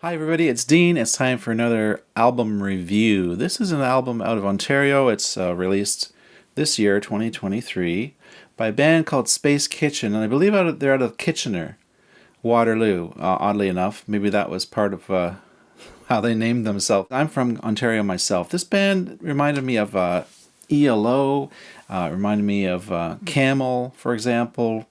Hi everybody, it's Dean. It's time for another album review. This is an album out of Ontario. It's released this year, 2023, by a band called Space Kitchen, and I believe they're out of Kitchener, Waterloo. Oddly enough, maybe that was part of how they named themselves. I'm from Ontario myself. This band reminded me of ELO, reminded me of Camel, for example.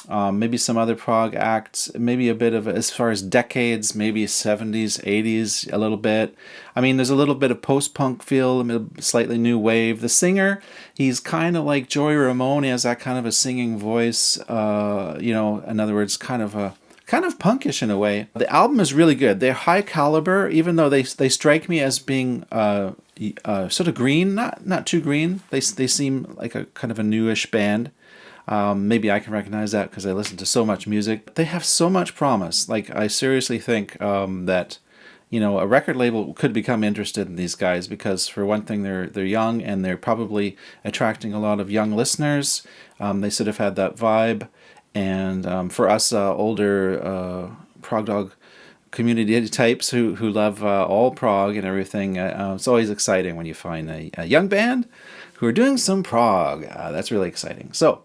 Maybe some other prog acts, maybe a bit of, as far as decades, maybe 70s, 80s, a little bit. I mean, there's a little bit of post-punk feel, a slightly new wave. The singer, he's kind of like Joey Ramone. He has that kind of a singing voice, in other words, kind of punkish in a way. The album is really good. They're high caliber, even though they strike me as being sort of green, not too green. They seem like a kind of a newish band. Maybe I can recognize that because I listen to so much music. They have so much promise. Like, I seriously think that, a record label could become interested in these guys because, for one thing, they're young and they're probably attracting a lot of young listeners. They sort of had that vibe. And for us older prog dog community types who love all prog and everything, it's always exciting when you find a young band who are doing some prog. That's really exciting. So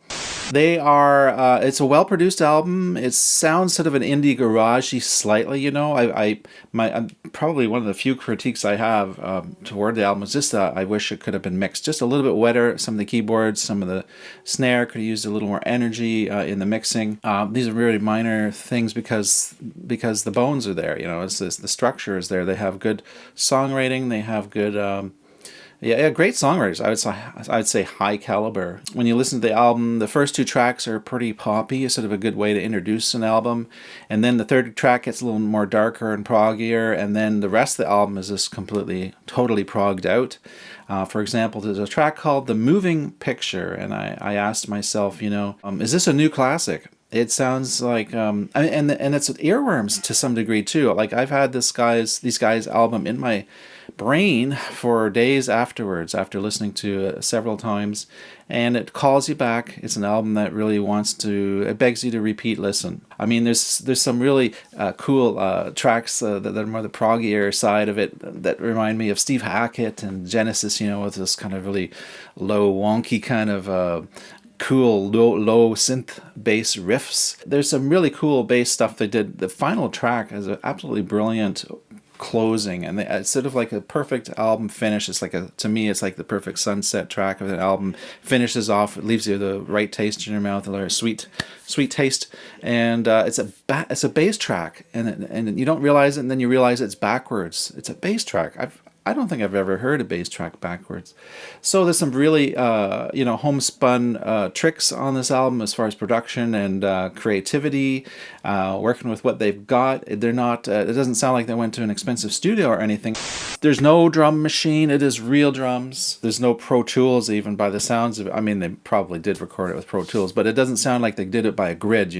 they are, it's a well-produced album. It sounds sort of an indie garagey slightly, I'm probably one of the few critiques I have toward the album is just I wish it could have been mixed just a little bit wetter. Some of the keyboards, some of the snare could have used a little more energy in the mixing. These are really minor things because the bones are there, it's the structure is there. They have good songwriting. They have good great songwriters. I would say high caliber. When you listen to the album, the first two tracks are pretty poppy. It's sort of a good way to introduce an album, and then the third track gets a little more darker and proggier, and then the rest of the album is just totally progged out. For example, there's a track called "The Moving Picture," and I asked myself, is this a new classic? It sounds like, and it's earworms to some degree too. Like, I've had these guys' album in my brain for days afterwards, after listening to it several times, and it calls you back. It's an album that really it begs you to repeat listen. I mean, there's some really cool tracks that are more the proggier side of it that remind me of Steve Hackett and Genesis, with this kind of really low, wonky kind of cool low synth bass riffs. There's some really cool bass stuff they did. The final track has an absolutely brilliant closing, and it's sort of like a perfect album finish. It's like to me, it's like the perfect sunset track of an album. Finishes off, it leaves you the right taste in your mouth, a sweet taste, and it's a bass track, and you don't realize it, and then you realize it's backwards. It's a bass track. I don't think I've ever heard a bass track backwards. So there's some really, homespun tricks on this album as far as production and creativity, working with what they've got. They're not, it doesn't sound like they went to an expensive studio or anything. There's no drum machine. It is real drums. There's no Pro Tools even by the sounds of it. I mean, they probably did record it with Pro Tools, but it doesn't sound like they did it by a grid,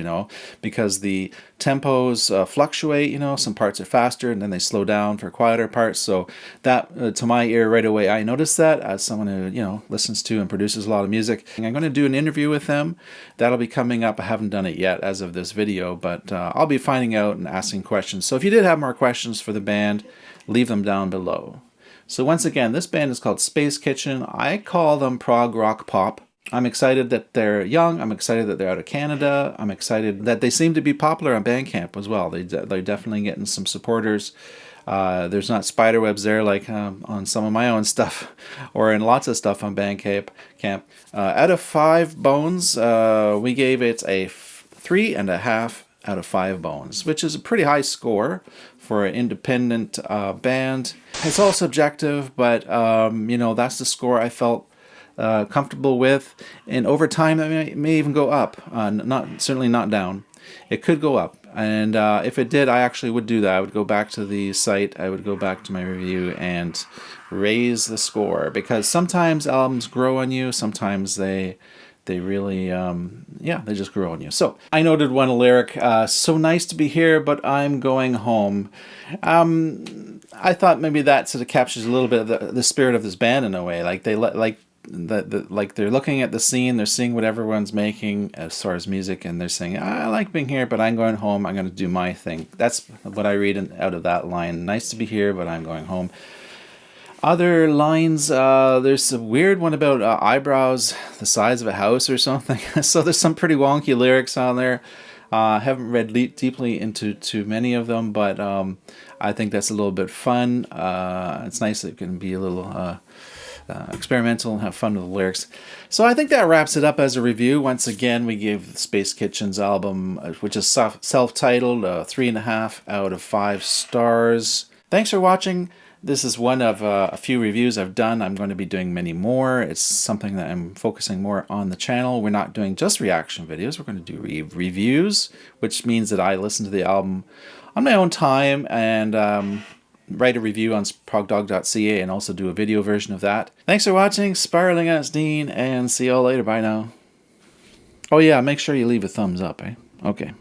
because the tempos fluctuate, some parts are faster and then they slow down for quieter parts. So that, to my ear right away, I noticed that as someone who, listens to and produces a lot of music. And I'm going to do an interview with them. That'll be coming up. I haven't done it yet as of this video, but I'll be finding out and asking questions. So if you did have more questions for the band, leave them down below. So once again, this band is called Space Kitchen. I call them prog rock pop. I'm excited that they're young. I'm excited that they're out of Canada. I'm excited that they seem to be popular on Bandcamp as well. They're definitely getting some supporters. There's not spiderwebs there like on some of my own stuff or in lots of stuff on Bandcamp. Out of 5 bones, we gave it a 3.5 out of 5 bones, which is a pretty high score for an independent band. It's all subjective, but that's the score I felt comfortable with, and over time that may even go up, certainly not down. It could go up, and if it did, I actually would do that. I would go back to the site, I would go back to my review and raise the score, because sometimes albums grow on you, sometimes they really they just grow on you. So I noted one lyric, so nice to be here, but I'm going home. I thought maybe that sort of captures a little bit of the spirit of this band in a way. Like like they're looking at the scene, they're seeing what everyone's making as far as music, and they're saying, I like being here, but I'm going home, I'm going to do my thing. That's what I read out of that line. Nice to be here, but I'm going home. Other lines, there's a weird one about eyebrows the size of a house or something. So there's some pretty wonky lyrics on there. I haven't read deeply into too many of them, but I think that's a little bit fun. It's nice it can be a little experimental and have fun with the lyrics. So I think that wraps it up as a review. Once again, we gave Space Kitchen's album, which is self-titled, 3.5 out of 5 stars. Thanks for watching. This is one of a few reviews I've done. I'm going to be doing many more. It's something that I'm focusing more on the channel. We're not doing just reaction videos. We're going to do reviews, which means that I listen to the album on my own time and write a review on progdog.ca and also do a video version of that. Thanks for watching. Spiraling Out, it's Dean, and see you all later. Bye now. Oh yeah, make sure you leave a thumbs up, eh? Okay.